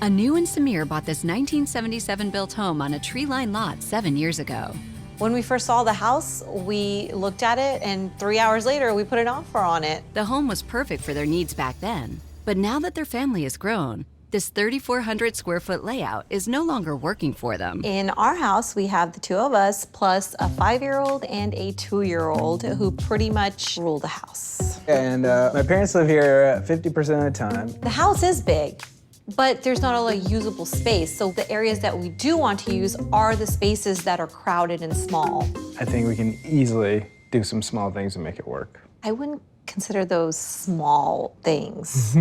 Anu and Samir bought this 1977-built home on a tree-lined lot 7 years ago. When we first saw the house, we looked at it, and 3 hours later, we put an offer on it. The home was perfect for their needs back then, but now that their family has grown, this 3,400-square-foot layout is no longer working for them. In our house, we have the two of us, plus a 5-year-old and a 2-year-old who pretty much rule the house. And my parents live here 50% of the time. The house is big, but there's not a lot of usable space. So the areas that we do want to use are the spaces that are crowded and small. I think we can easily do some small things and make it work. I wouldn't consider those small things.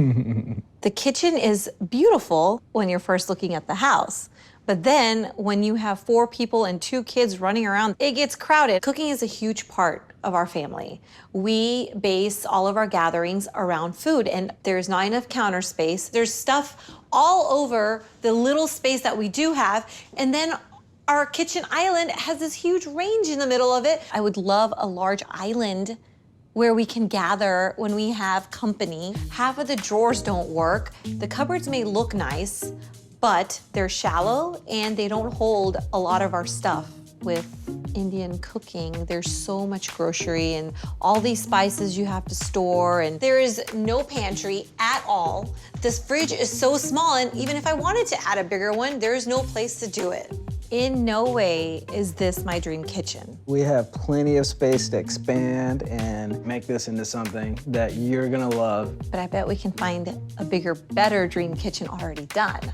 The kitchen is beautiful when you're first looking at the house. But then when you have 4 people and 2 kids running around, it gets crowded. Cooking is a huge part of our family. We base all of our gatherings around food, and there's not enough counter space. There's stuff all over the little space that we do have. And then our kitchen island has this huge range in the middle of it. I would love a large island where we can gather when we have company. Half of the drawers don't work. The cupboards may look nice, but they're shallow and they don't hold a lot of our stuff. With Indian cooking, there's so much grocery and all these spices you have to store, and there is no pantry at all. This fridge is so small, and even if I wanted to add a bigger one, there's no place to do it. In no way is this my dream kitchen. We have plenty of space to expand and make this into something that you're gonna love. But I bet we can find a bigger, better dream kitchen already done.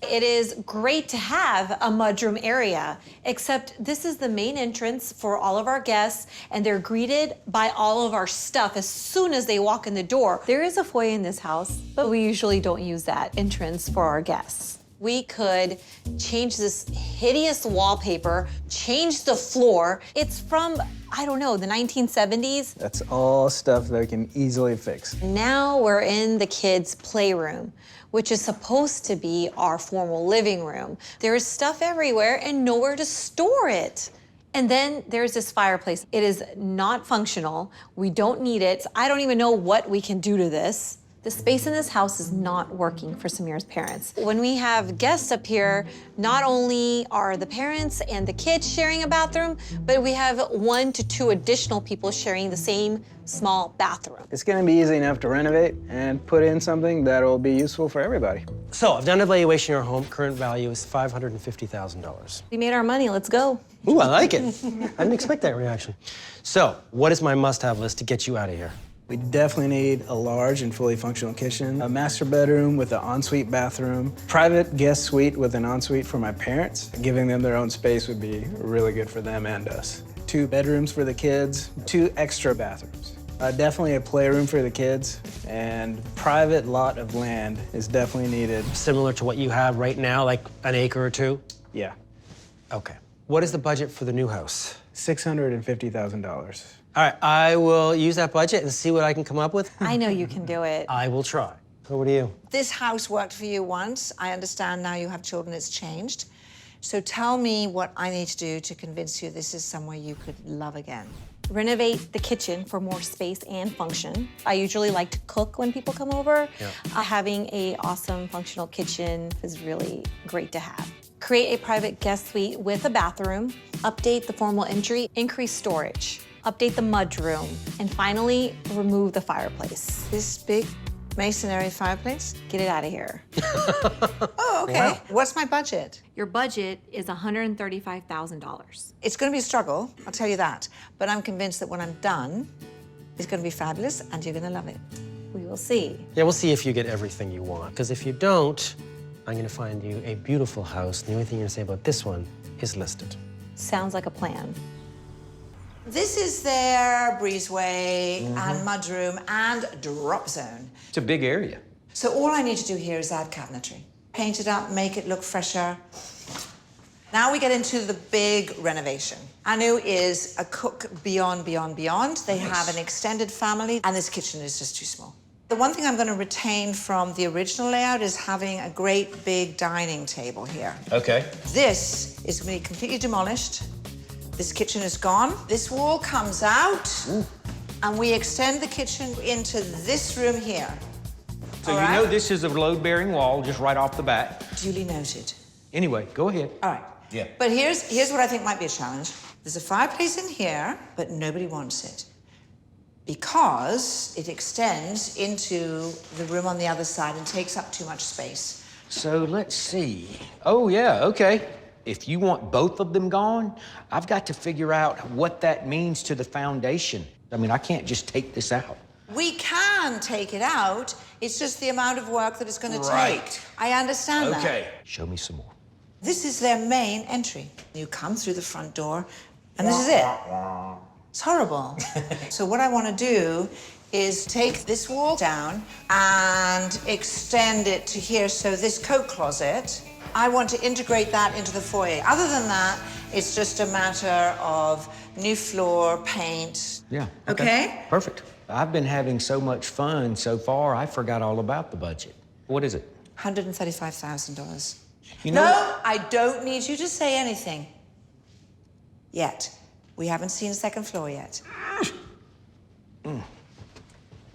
It is great to have a mudroom area, except this is the main entrance for all of our guests, and they're greeted by all of our stuff as soon as they walk in the door. There is a foyer in this house, but we usually don't use that entrance for our guests. We could change this hideous wallpaper, change the floor. It's from, I don't know, the 1970s. That's all stuff that we can easily fix. Now we're in the kids' playroom, which is supposed to be our formal living room. There is stuff everywhere and nowhere to store it. And then there's this fireplace. It is not functional. We don't need it. I don't even know what we can do to this. The space in this house is not working for Samir's parents. When we have guests up here, not only are the parents and the kids sharing a bathroom, but we have 1 to 2 additional people sharing the same small bathroom. It's gonna be easy enough to renovate and put in something that'll be useful for everybody. So I've done an evaluation of your home. Current value is $550,000. We made our money, let's go. Ooh, I like it. I didn't expect that reaction. So what is my must-have list to get you out of here? We definitely need a large and fully functional kitchen, a master bedroom with an ensuite bathroom, private guest suite with an ensuite for my parents. Giving them their own space would be really good for them and us. 2 bedrooms for the kids, 2 extra bathrooms. Definitely a playroom for the kids, and private lot of land is definitely needed. Similar to what you have right now, like an acre or 2? Yeah. Okay. What is the budget for the new house? $650,000. All right, I will use that budget and see what I can come up with. I know you can do it. I will try. Over to you. This house worked for you once. I understand now you have children, it's changed. So tell me what I need to do to convince you this is somewhere you could love again. Renovate the kitchen for more space and function. I usually like to cook when people come over. Yeah. Having a awesome functional kitchen is really great to have. Create a private guest suite with a bathroom. Update the formal entry. Increase storage. Update the mudroom. And finally, remove the fireplace. This big masonry fireplace? Get it out of here. Oh, okay. Wow. What's my budget? Your budget is $135,000. It's going to be a struggle, I'll tell you that. But I'm convinced that when I'm done, it's going to be fabulous and you're going to love it. We will see. Yeah, we'll see if you get everything you want. Because if you don't, I'm going to find you a beautiful house. The only thing you're going to say about this one is listed. Sounds like a plan. This is their breezeway and mudroom and drop zone. It's a big area. So all I need to do here is add cabinetry. Paint it up, make it look fresher. Now we get into the big renovation. Anu is a cook beyond. They have an extended family, and this kitchen is just too small. The one thing I'm going to retain from the original layout is having a great big dining table here. Okay. This is going to be completely demolished. This kitchen is gone. This wall comes out, and we extend the kitchen into this room here. So All you know right. this is a load-bearing wall just right off the bat. Duly noted. Anyway, go ahead. All right. Yeah. But here's what I think might be a challenge. There's a fireplace in here, but nobody wants it because it extends into the room on the other side and takes up too much space. So let's see. Oh, yeah, okay. If you want both of them gone, I've got to figure out what that means to the foundation. I mean, I can't just take this out. We can take it out. It's just the amount of work that it's going to Right. take. I understand that. Okay. Show me some more. This is their main entry. You come through the front door, and this is it. It's horrible. So what I want to do is take this wall down and extend it to here. So this coat closet, I want to integrate that into the foyer. Other than that, it's just a matter of new floor, paint. Yeah. Okay? Perfect. I've been having so much fun so far, I forgot all about the budget. What is it? $135,000. You know, No, I don't need you to say anything. Yet. We haven't seen the second floor yet.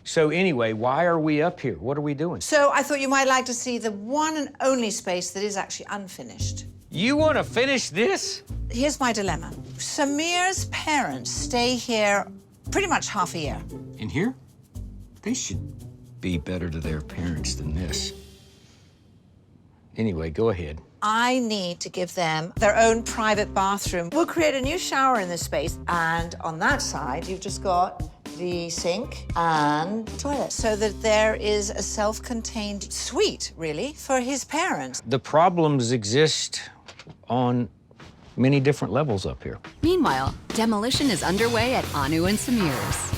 So anyway, why are we up here? What are we doing? So I thought you might like to see the one and only space that is actually unfinished. You want to finish this? Here's my dilemma. Samir's parents stay here pretty much half a year. In here? They should be better to their parents than this. Anyway, go ahead. I need to give them their own private bathroom. We'll create a new shower in this space. And on that side, you've just got the sink and toilet. So that there is a self-contained suite, really, for his parents. The problems exist on many different levels up here. Meanwhile, demolition is underway at Anu and Samir's.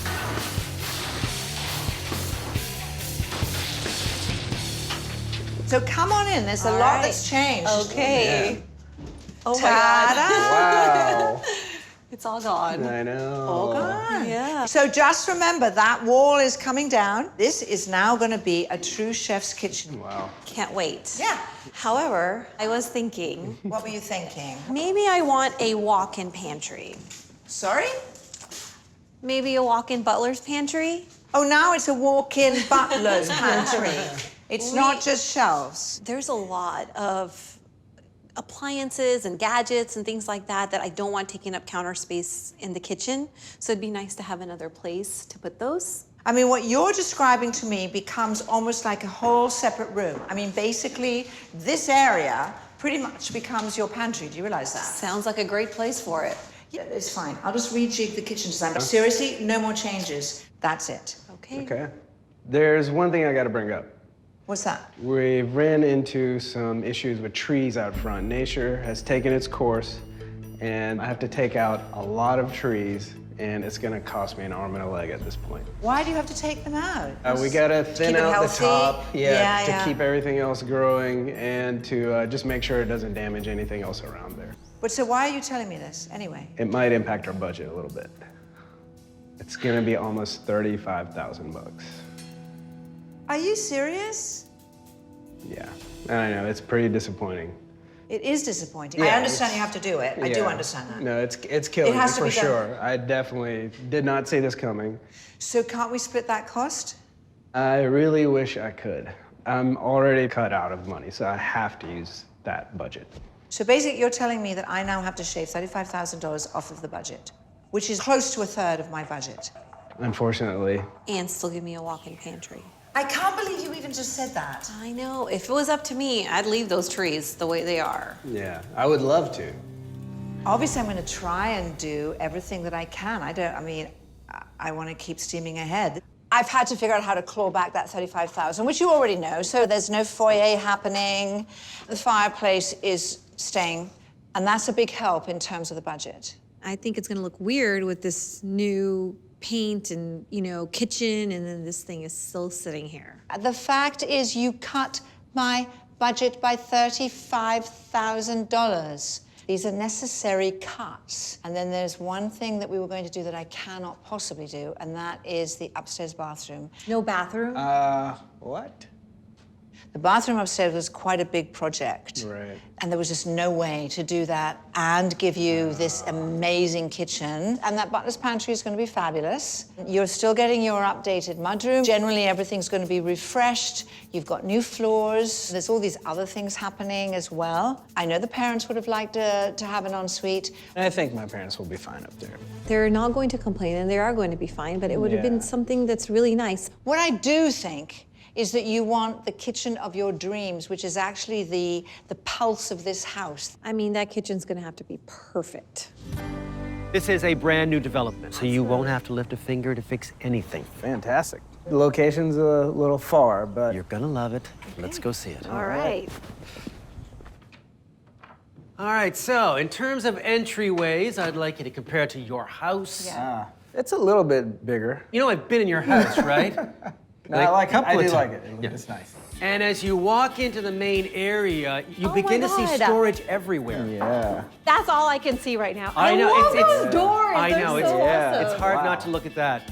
So come on in. There's a lot that's changed. Okay. Oh my Ta-da! Wow. It's all gone. I know. Yeah. So just remember, that wall is coming down. This is now going to be a true chef's kitchen. Wow. Can't wait. Yeah. However, I was thinking, What were you thinking? maybe I want a walk-in pantry. Sorry? Maybe a walk-in butler's pantry. Oh, now it's a walk-in butler's pantry. It's not just shelves. There's a lot of appliances and gadgets and things like that that I don't want taking up counter space in the kitchen. So it'd be nice to have another place to put those. I mean, what you're describing to me becomes almost like a whole separate room. I mean, basically, this area pretty much becomes your pantry. Do you realize that? Sounds like a great place for it. Yeah, it's fine. I'll just rejig the kitchen design. But seriously, no more changes. That's it. Okay. Okay. There's one thing I got to bring up. What's that? We ran into some issues with trees out front. Nature has taken its course, and I have to take out a lot of trees, and it's gonna cost me an arm and a leg at this point. Why do you have to take them out? We gotta thin keep it out the healthy? top, Yeah, to yeah. keep everything else growing, and to just make sure it doesn't damage anything else around there. But so why are you telling me this anyway? It might impact our budget a little bit. It's gonna be almost 35,000 bucks. Are you serious? Yeah, I know, it's pretty disappointing. It is disappointing. Yeah, I understand you have to do it. I do Yeah. understand that. No, it's killing It has me to for be done. sure. I definitely did not see this coming. So can't we split that cost? I really wish I could. I'm already cut out of money, so I have to use that budget. So basically, you're telling me that I now have to shave $35,000 off of the budget, which is close to a third of my budget. Unfortunately. And still give me a walk-in pantry. I can't believe you even just said that. I know. If it was up to me, I'd leave those trees the way they are. Yeah, I would love to. Obviously, I'm going to try and do everything that I can. I want to keep steaming ahead. I've had to figure out how to claw back that $35,000, which you already know. So there's no foyer happening. The fireplace is staying, and that's a big help in terms of the budget. I think it's gonna look weird with this new paint and, kitchen, and then this thing is still sitting here. The fact is, you cut my budget by $35,000. These are necessary cuts. And then there's one thing that we were going to do that I cannot possibly do, and that is the upstairs bathroom. No bathroom? What? The bathroom upstairs was quite a big project. Right. And there was just no way to do that and give you this amazing kitchen. And that butler's pantry is going to be fabulous. You're still getting your updated mudroom. Generally, everything's going to be refreshed. You've got new floors. There's all these other things happening as well. I know the parents would have liked to have an ensuite. I think my parents will be fine up there. They're not going to complain, and they are going to be fine, but it would have been something that's really nice. What I do think is that you want the kitchen of your dreams, which is actually the pulse of this house. I mean, that kitchen's gonna have to be perfect. This is a brand new development, so you won't have to lift a finger to fix anything. Fantastic. The location's a little far, but You're gonna love it. Let's go see it. All right. All right, so in terms of entryways, I'd like you to compare it to your house. it's a little bit bigger. You know, I've been in your house, right? No, I like it. couple I of do like times. it. Yeah. It's nice. And as you walk into the main area, you Oh begin my to see God. storage everywhere. Yeah. That's all I can see right now. I know, love it's- those doors. I They're know, so it's- awesome. It's hard Wow. not to look at that.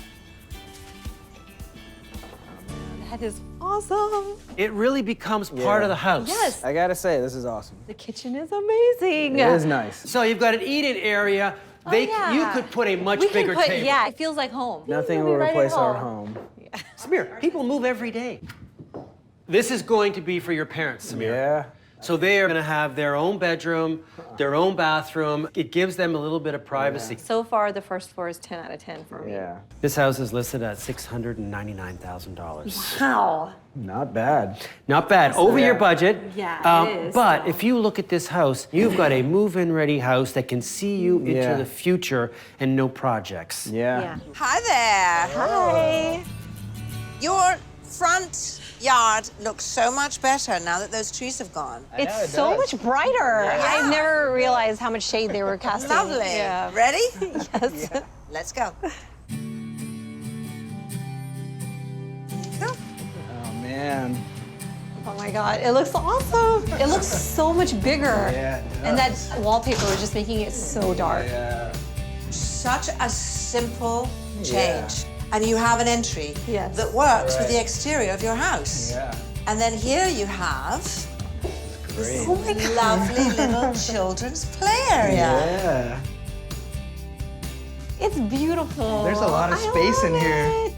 That is awesome. It really becomes part of the house. Yes. I gotta say, this is awesome. The kitchen is amazing. It is nice. So you've got an eat-in area. You could put a much we bigger can put, table. Yeah, it feels like home. Nothing We'll will be right at replace our home. Samir, people move every day. This is going to be for your parents, Samir. Yeah. So they are going to have their own bedroom, their own bathroom. It gives them a little bit of privacy. So far, the first floor is 10 out of 10 for me. Yeah. This house is listed at $699,000. Wow. Not bad. Not bad. Over your Yeah. budget. Yeah, it is. But if you look at this house, you've got a move-in ready house that can see you into Yeah. the future and no projects. Yeah. Hi there. Hi. Your front yard looks so much better now that those trees have gone. know, It's it so does. much brighter. Yeah. I've never realized how much shade they were casting. Lovely. Yeah. Ready? Yes. Let's go. Go. Oh, man. Oh my God, it looks awesome. It looks so much bigger. Yeah, it And that does. wallpaper is just making it so dark. Yeah. Such a simple change. Yeah. And you have an entry Yes. that works with Right. the exterior of your house. Yeah. And then here you have Great. this lovely little children's play area. Yeah. It's beautiful. There's a lot of I space in love here. it.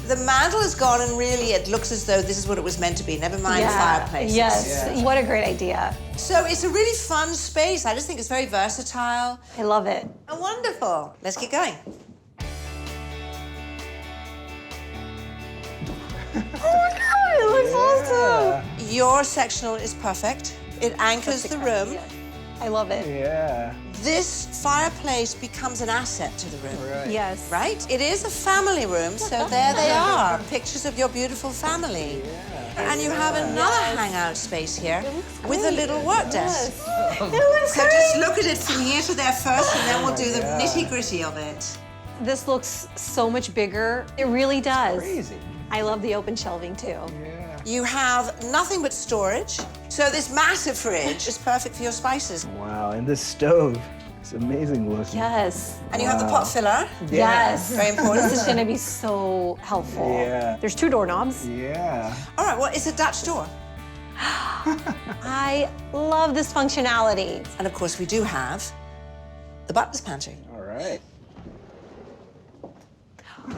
The mantle is gone and really it looks as though this is what it was meant to be, never mind fireplaces. Yes. Yeah. What a great idea. So it's a really fun space. I just think it's very versatile I love it. and wonderful. Let's get going. Oh my God, it looks awesome. Your sectional is perfect. It anchors the room. I love it. Yeah. This fireplace becomes an asset to the room. Right. Yes. Right? It is a family room, so there they are. Pictures of your beautiful family. And you have another hangout space here with a little work desk. It looks So just look at it from here to there first, and then we'll do the nitty-gritty of it. This looks so much bigger. It really does. Crazy. I love the open shelving too. Yeah. You have nothing but storage. So this massive fridge is perfect for your spices. Wow, and this stove is amazing looking. Yes. And you have the pot filler. Yes. Very important. This is going to be so helpful. Yeah. There's 2 doorknobs. Yeah. All right, well, it's a Dutch door. I love this functionality. And of course, we do have the butler's pantry. All right.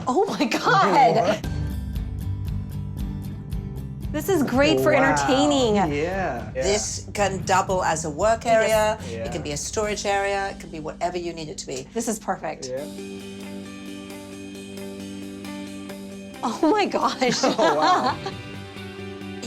Oh my God. This is great for Wow. entertaining. Yeah. This can double as a work area. Yeah. It can be a storage area. It can be whatever you need it to be. This is perfect. Yeah. Oh my gosh. Oh, wow.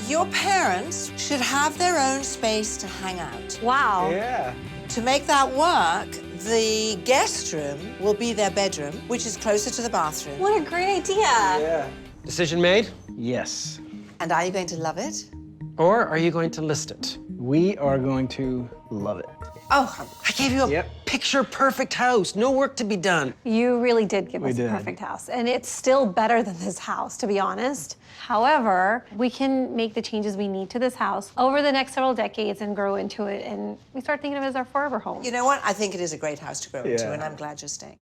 Your parents should have their own space to hang out. Wow. Yeah. To make that work, the guest room will be their bedroom, which is closer to the bathroom. What a great idea. Yeah. Decision made? Yes. And are you going to love it? Or are you going to list it? We are going to love it. Oh, I gave you a Yep. picture-perfect house. No work to be done. You really did give We us did. a perfect house. And it's still better than this house, to be honest. However, we can make the changes we need to this house over the next several decades and grow into it. And we start thinking of it as our forever home. You know what? I think it is a great house to grow into, Yeah. and I'm glad you're staying.